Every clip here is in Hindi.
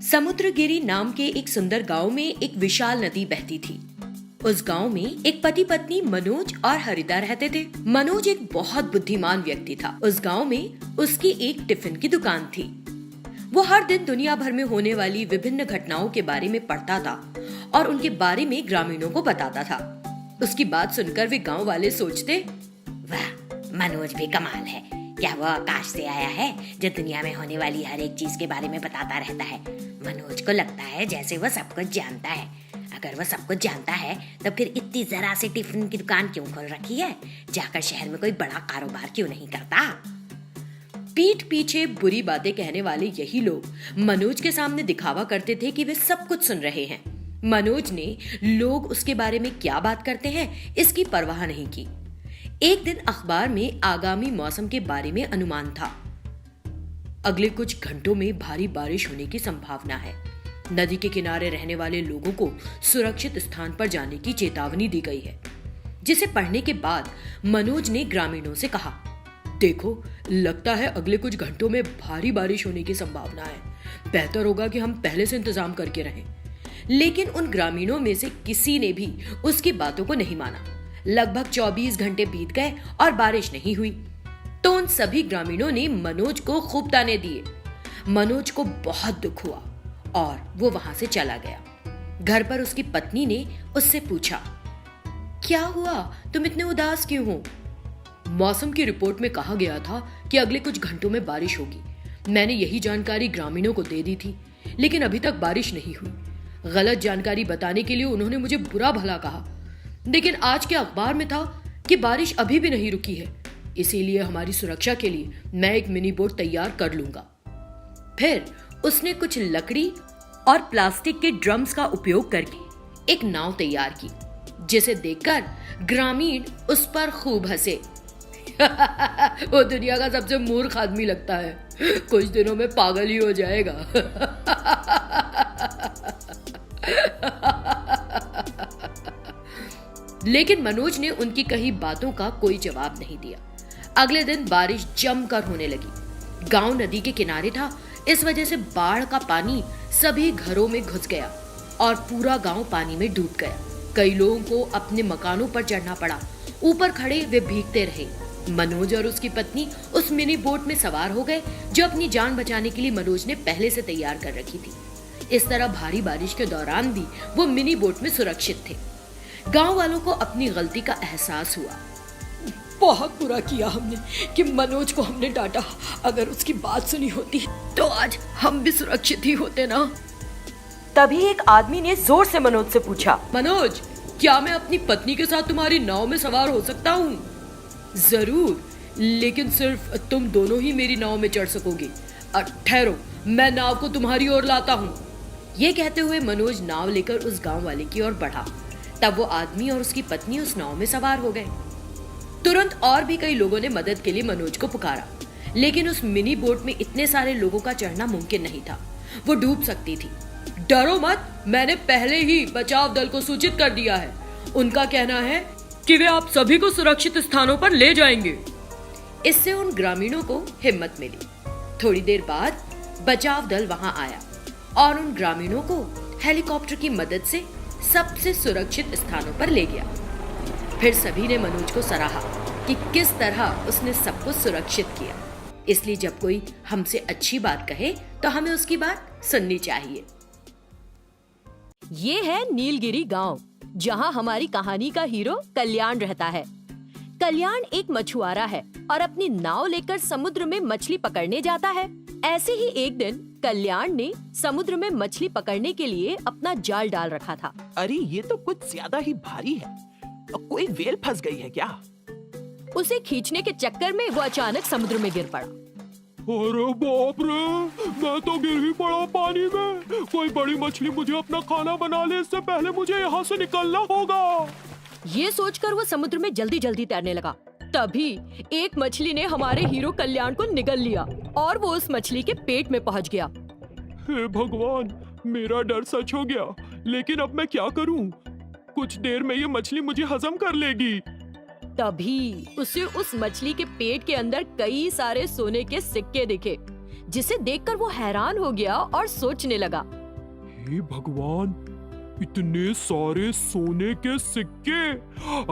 समुद्रगिरी नाम के एक सुंदर गांव में एक विशाल नदी बहती थी। उस गांव में एक पति पत्नी मनोज और हरिता रहते थे। मनोज एक बहुत बुद्धिमान व्यक्ति था। उस गांव में उसकी एक टिफिन की दुकान थी। वो हर दिन दुनिया भर में होने वाली विभिन्न घटनाओं के बारे में पढ़ता था और उनके बारे में ग्रामीणों को बताता था। उसकी बात सुनकर वे गांव वाले सोचते, वाह, मनोज भी कमाल है। क्या वो आकाश से आया है जो दुनिया में होने वाली हर एक चीज के बारे में बताता रहता है। मनोज को लगता है जैसे वो सब कुछ जानता है। अगर वो सब कुछ जानता है तो फिर इतनी जरा सी टिफिन की दुकान क्यों खोल रखी है? जाकर शहर में कोई बड़ा कारोबार क्यों नहीं करता? पीठ पीछे बुरी बातें कहने वाले यही लोग मनोज के सामने दिखावा करते थे कि वे सब कुछ सुन रहे हैं। मनोज ने लोग उसके बारे में क्या बात करते हैं इसकी परवाह नहीं की। एक दिन अखबार में आगामी मौसम के बारे में अनुमान था। अगले कुछ घंटों में भारी बारिश होने की संभावना है। नदी के किनारे रहने वाले लोगों को सुरक्षित स्थान पर जाने की चेतावनी दी गई है। जिसे पढ़ने के बाद मनोज ने ग्रामीणों से कहा, देखो, लगता है अगले कुछ घंटों में भारी बारिश होने की संभावना है। बेहतर होगा कि हम पहले से इंतजाम करके रहें। लेकिन उन ग्रामीणों में से किसी ने भी उसकी बातों को नहीं माना। लगभग 24 घंटे बीत गए और बारिश नहीं हुई। तो उन सभी ग्रामीणों ने मनोज को खूब ताने दिए। मनोज को बहुत दुख हुआ और वो वहां से चला गया। घर पर उसकी पत्नी ने उससे पूछा, क्या हुआ, तुम इतने उदास क्यों हो? मौसम की रिपोर्ट में कहा गया था कि अगले कुछ घंटों में बारिश होगी। मैंने यही जानकारी ग्रामीणों को दे दी थी, लेकिन अभी तक बारिश नहीं हुई। गलत जानकारी बताने के लिए उन्होंने मुझे बुरा भला कहा। लेकिन आज के अखबार में था कि बारिश अभी भी नहीं रुकी है। इसीलिए हमारी सुरक्षा के लिए मैं एक मिनी बोट तैयार कर लूंगा। फिर उसने कुछ लकड़ी और प्लास्टिक के ड्रम्स का उपयोग करके एक नाव तैयार की, जिसे देखकर ग्रामीण उस पर खूब हंसे। वो दुनिया का सबसे मूर्ख आदमी लगता है, कुछ दिनों में पागल ही हो जाएगा। लेकिन मनोज ने उनकी कही बातों का कोई जवाब नहीं दिया। अगले दिन बारिश जमकर होने लगी। गांव नदी के किनारे था, इस वजह से बाढ़ का पानी सभी घरों में घुस गया और पूरा गांव पानी में डूब गया। कई लोगों को अपने मकानों पर चढ़ना पड़ा। ऊपर खड़े वे भीगते रहे। मनोज और उसकी पत्नी उस मिनी बोट में सवार हो गए, जो अपनी जान बचाने के लिए मनोज ने पहले से तैयार कर रखी थी। इस तरह भारी बारिश के दौरान भी वो मिनी बोट में सुरक्षित थे। गांव वालों को अपनी गलती का एहसास हुआ। बहुत बुरा किया हमने कि मनोज को हमने डांटा। अगर उसकी बात सुनी होती तो आज हम भी सुरक्षित ही होते ना। तभी एक आदमी ने जोर से मनोज से पूछा, मनोज, क्या मैं अपनी पत्नी के साथ तुम्हारी नाव में सवार हो सकता हूँ? जरूर, लेकिन सिर्फ तुम दोनों ही मेरी नाव में चढ़ सकोगे। ठहरो, मैं नाव को तुम्हारी ओर लाता हूँ। ये कहते हुए मनोज नाव लेकर उस गांव वाले की ओर बढ़ा। तब वो आदमी और उसकी पत्नी उस नाव में सवार हो गए। तुरंत और भी कई लोगों ने मदद के लिए मनोज को पुकारा, लेकिन उस मिनी बोट में इतने सारे लोगों का चढ़ना मुमकिन नहीं था। वो डूब सकती थी। डरो मत, मैंने पहले ही बचाव दल को सूचित कर दिया है। उनका कहना है कि वे आप सभी को सुरक्षित स्थानों पर ले जाएंगे। इससे उन ग्रामीणों को हिम्मत मिली। थोड़ी देर बाद बचाव दल वहां आया और उन ग्रामीणों को हेलीकॉप्टर की मदद से सबसे सुरक्षित स्थानों पर ले गया। फिर सभी ने मनोज को सराहा कि किस तरह उसने सब कुछ सुरक्षित किया। इसलिए जब कोई हमसे अच्छी बात कहे तो हमें उसकी बात सुननी चाहिए। ये है नीलगिरी गांव, जहां हमारी कहानी का हीरो कल्याण रहता है। कल्याण एक मछुआरा है और अपनी नाव लेकर समुद्र में मछली पकड़ने जाता है। ऐसे ही एक दिन कल्याण ने समुद्र में मछली पकड़ने के लिए अपना जाल डाल रखा था। अरे, ये तो कुछ ज्यादा ही भारी है। कोई व्हेल फंस गई है क्या? उसे खींचने के चक्कर में वो अचानक समुद्र में गिर पड़ा। अरे बाप रे, मैं तो गिर ही पड़ा पानी में। कोई बड़ी मछली मुझे अपना खाना बना ले, इससे पहले मुझे यहाँ से निकलना होगा। ये सोचकर वो समुद्र में जल्दी जल्दी तैरने लगा। तभी एक मछली ने हमारे हीरो कल्याण को निगल लिया और वो उस मछली के पेट में पहुंच गया। हे भगवान, मेरा डर सच हो गया। लेकिन अब मैं क्या करूं? कुछ देर में ये मछली मुझे हजम कर लेगी। तभी उसे उस मछली के पेट के अंदर कई सारे सोने के सिक्के दिखे, जिसे देखकर वो हैरान हो गया और सोचने लगा। हे भगवान, इतने सारे सोने के सिक्के!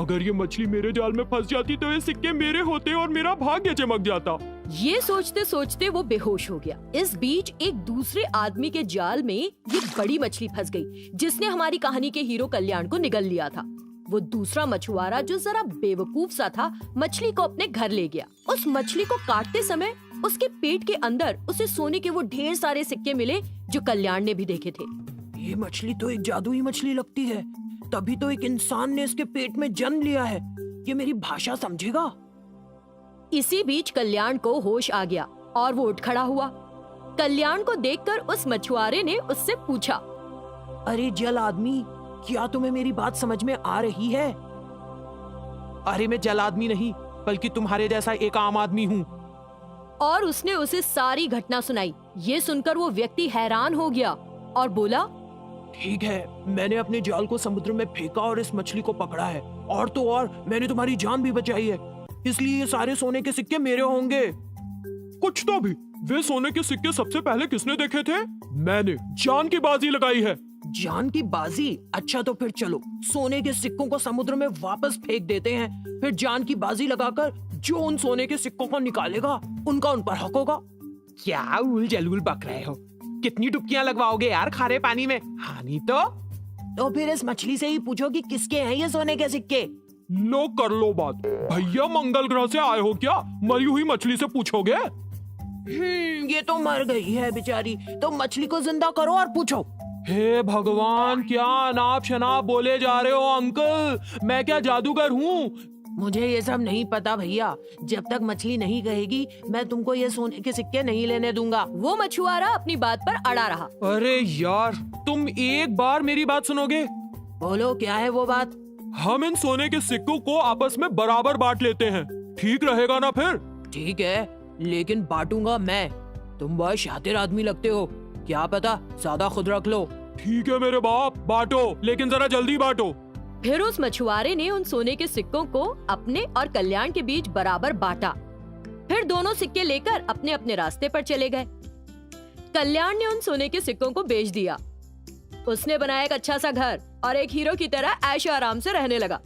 अगर ये मछली मेरे जाल में फंस जाती तो ये सिक्के मेरे होते और मेरा भाग्य चमक जाता। ये सोचते सोचते वो बेहोश हो गया। इस बीच एक दूसरे आदमी के जाल में ये बड़ी मछली फंस गई, जिसने हमारी कहानी के हीरो कल्याण को निगल लिया था। वो दूसरा मछुआरा, जो जरा बेवकूफ सा था, मछली को अपने घर ले गया। उस मछली को काटते समय उसके पेट के अंदर उसे सोने के वो ढेर सारे सिक्के मिले जो कल्याण ने भी देखे थे। ये मछली तो एक जादुई मछली लगती है, तभी तो एक इंसान ने इसके पेट में जन्म लिया है। ये मेरी भाषा समझेगा। इसी बीच कल्याण को होश आ गया और वो उठ खड़ा हुआ। कल्याण को देखकर उस मछुआरे ने उससे पूछा, अरे जल आदमी, क्या तुम्हें मेरी बात समझ में आ रही है? अरे मैं जल आदमी नहीं, बल्कि तुम्हारे जैसा एक आम आदमी हूँ। और उसने उसे सारी घटना सुनाई। ये सुनकर वो व्यक्ति हैरान हो गया और बोला, ठीक है, मैंने अपने जाल को समुद्र में फेंका और इस मछली को पकड़ा है, और तो और मैंने तुम्हारी जान भी बचाई है, इसलिए ये सारे सोने के सिक्के मेरे होंगे। कुछ तो भी, वे सोने के सिक्के सबसे पहले किसने देखे थे? मैंने जान की बाजी लगाई है। जान की बाजी? अच्छा तो फिर चलो सोने के सिक्कों को समुद्र में वापस फेंक देते हैं, फिर जान की बाजी लगाकर जो उन सोने के सिक्कों को निकालेगा उनका उन पर हक होगा। क्या उल जलूल बक रहे हो? कितनी डुबकियां लगवाओगे यार खारे पानी में? हानि तो फिर इस मछली से ही पूछो कि किसके हैं ये सोने के सिक्के। लो कर लो बात। भैया मंगल ग्रह से आए हो क्या? मरी हुई मछली से पूछोगे? ये तो मर गई है बेचारी, तो मछली को जिंदा करो और पूछो। हे भगवान, क्या अनाप शनाप बोले जा रहे हो अंकल? मैं क्या जादूगर हूँ? मुझे ये सब नहीं पता भैया। जब तक मछली नहीं कहेगी मैं तुमको ये सोने के सिक्के नहीं लेने दूंगा। वो मछुआरा अपनी बात पर अड़ा रहा। अरे यार, तुम एक बार मेरी बात सुनोगे? बोलो, क्या है वो बात? हम इन सोने के सिक्कों को आपस में बराबर बांट लेते हैं, ठीक रहेगा ना फिर? ठीक है, लेकिन बांटूंगा मैं। तुम बहुत शातिर आदमी लगते हो, क्या पता ज्यादा खुद रख लो। ठीक है मेरे बाप, बांटो, लेकिन जरा जल्दी बांटो। फिर उस मछुआरे ने उन सोने के सिक्कों को अपने और कल्याण के बीच बराबर बांटा। फिर दोनों सिक्के लेकर अपने अपने रास्ते पर चले गए। कल्याण ने उन सोने के सिक्कों को बेच दिया। उसने बनाया एक अच्छा सा घर और एक हीरो की तरह ऐशो आराम से रहने लगा।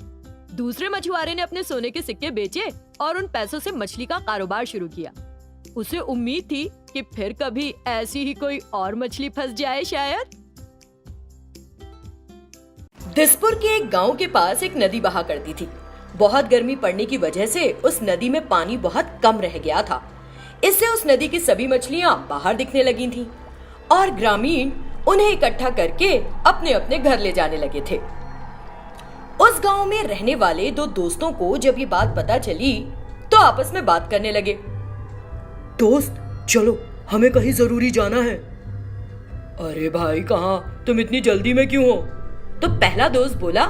दूसरे मछुआरे ने अपने सोने के सिक्के बेचे और उन पैसों से मछली का कारोबार शुरू किया। उसे उम्मीद थी कि फिर कभी ऐसी ही कोई और मछली फंस जाए शायद। दिसपुर के एक गांव के पास एक नदी बहा करती थी। बहुत गर्मी पड़ने की वजह से उस नदी में पानी बहुत कम रह गया था। इससे उस नदी की सभी मछलियां बाहर दिखने लगी थीं और ग्रामीण उन्हें इकट्ठा करके अपने अपने घर ले जाने लगे थे। उस गांव में रहने वाले दो दोस्तों को जब ये बात पता चली तो आपस में बात करने लगे। दोस्त, चलो, हमें कहीं जरूरी जाना है। अरे भाई, कहाँ? तुम इतनी जल्दी में क्यों हो? तो पहला दोस्त बोला,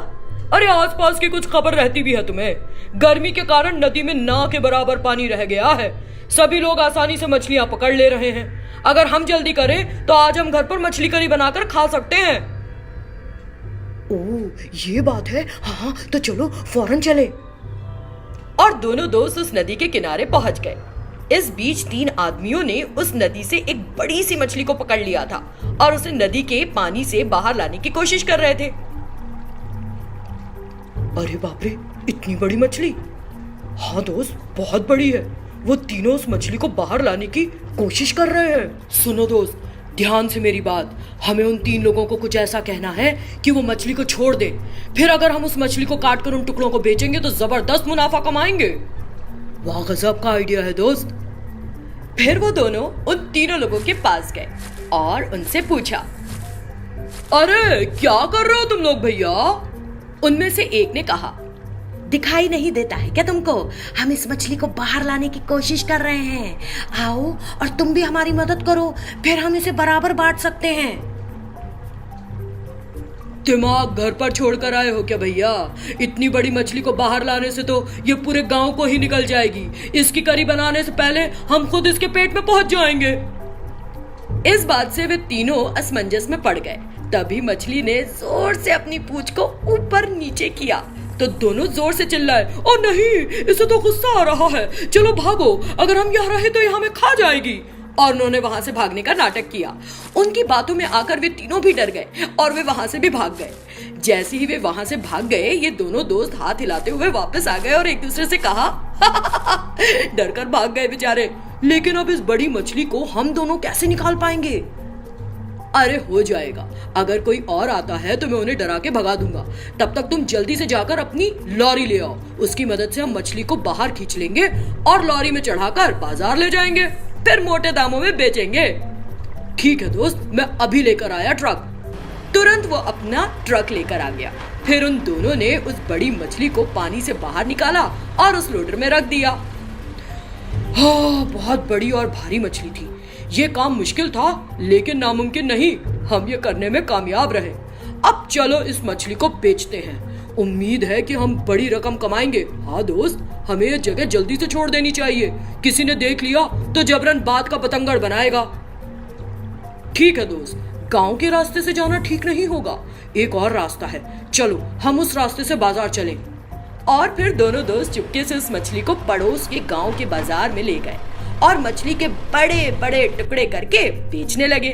अरे आसपास की कुछ खबर रहती भी है तुम्हें? गर्मी के कारण नदी में नाव के बराबर पानी रह गया है। सभी लोग आसानी से मछलियां पकड़ ले रहे हैं। अगर हम जल्दी करें तो आज हम घर पर मछली करी बनाकर खा सकते हैं। ओह, ये बात है। हाँ, तो चलो फौरन चले। और दोनों दोस्त उस नदी के किनारे पहुंच गए। इस बीच तीन आदमियों ने उस नदी से एक बड़ी सी मछली को पकड़ लिया था और उसे नदी के पानी से बाहर लाने की कोशिश कर रहे थे। अरे बाप रे, इतनी बड़ी मछली! हाँ दोस्त, बहुत बड़ी है। वो तीनों उस मछली को बाहर लाने की कोशिश कर रहे हैं। सुनो दोस्त, ध्यान से मेरी बात। हमें उन तीन लोगों को कुछ ऐसा कहना है कि वो मछली को छोड़ दे। फिर अगर हम उस मछली को काटकर उन टुकड़ों को बेचेंगे तो जबरदस्त मुनाफा कमाएंगे। वाह, गजब का आइडिया है दोस्त। फिर वो दोनों उन तीनों लोगों के पास गए और उनसे पूछा, अरे क्या कर रहे हो तुम लोग भैया? उनमें से एक ने कहा, दिखाई नहीं देता है क्या तुमको? हम इस मछली को बाहर लाने की कोशिश कर रहे हैं। आओ और तुम भी हमारी मदद करो, फिर हम इसे बराबर बांट सकते हैं। दिमाग घर पर छोड़कर आए हो क्या भैया? इतनी बड़ी मछली को बाहर लाने से तो ये पूरे गांव को ही निकल जाएगी। इसकी करी बनाने से पहले हम खुद इसके पेट में पहुंच जाएंगे। इस बात से वे तीनों असमंजस में पड़ गए। तभी मछली ने जोर से अपनी पूंछ को ऊपर नीचे किया तो दोनों जोर से चिल्लाए, ओ नहीं, इसे तो गुस्सा आ रहा है, चलो भागो, अगर हम यहाँ रहे तो ये हमें खा जाएगी। और उन्होंने वहां से भागने का नाटक किया। उनकी बातों में आकर वे तीनों भी डर गए और वे वहां से भी भाग गए। जैसे ही वे वहां से भाग गए, ये दोनों दोस्त हाथ हिलाते हुए वापस आ गए और एक दूसरे से कहा डर कर भाग गए बेचारे, लेकिन अब इस बड़ी मछली को हम दोनों कैसे निकाल पाएंगे? अरे हो जाएगा, अगर कोई और आता है तो मैं उन्हें डरा के भगा दूंगा। तब तक तुम जल्दी से जाकर अपनी लॉरी ले आओ, उसकी मदद से हम मछली को बाहर खींच लेंगे और लॉरी में चढ़ाकर बाजार ले जाएंगे, फिर मोटे दामों में बेचेंगे। ठीक है दोस्त, मैं अभी लेकर आया ट्रक। तुरंत वो अपना ट्रक लेकर आ गया। फिर उन दोनों ने उस बड़ी मछली को पानी से बाहर निकाला और उस लोडर में रख दिया। हाँ, बहुत बड़ी और भारी मछली थी। ये काम मुश्किल था लेकिन नामुमकिन नहीं, हम ये करने में कामयाब रहे। अब चलो इस मछली को बेचते हैं, उम्मीद है कि हम बड़ी रकम कमाएंगे। हाँ दोस्त, हमें ये जगह जल्दी से छोड़ देनी चाहिए, किसी ने देख लिया तो जबरन बात का पतंगड़ बनाएगा। ठीक है दोस्त, गांव के रास्ते से जाना ठीक नहीं होगा, एक और रास्ता है, चलो हम उस रास्ते से बाजार चलें। और फिर दोनों दोस्त चुपके से उस मछली को पड़ोस के गांव के बाजार में ले गए और मछली के बड़े बड़े टुकड़े करके बेचने लगे।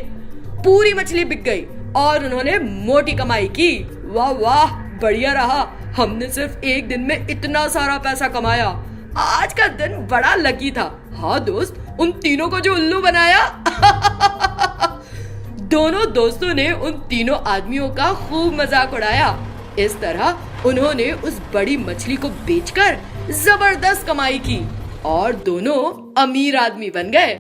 पूरी मछली बिक गई और उन्होंने मोटी कमाई की। वाह वाह, बढ़िया रहा, हमने सिर्फ एक दिन में इतना सारा पैसा कमाया। आज का दिन बड़ा लकी था। हाँ दोस्त, उन तीनों को जो उल्लू बनाया दोनों दोस्तों ने उन तीनों आदमियों का खूब मजाक उड़ाया। इस तरह उन्होंने उस बड़ी मछली को बेचकर जबरदस्त कमाई की और दोनों अमीर आदमी बन गए।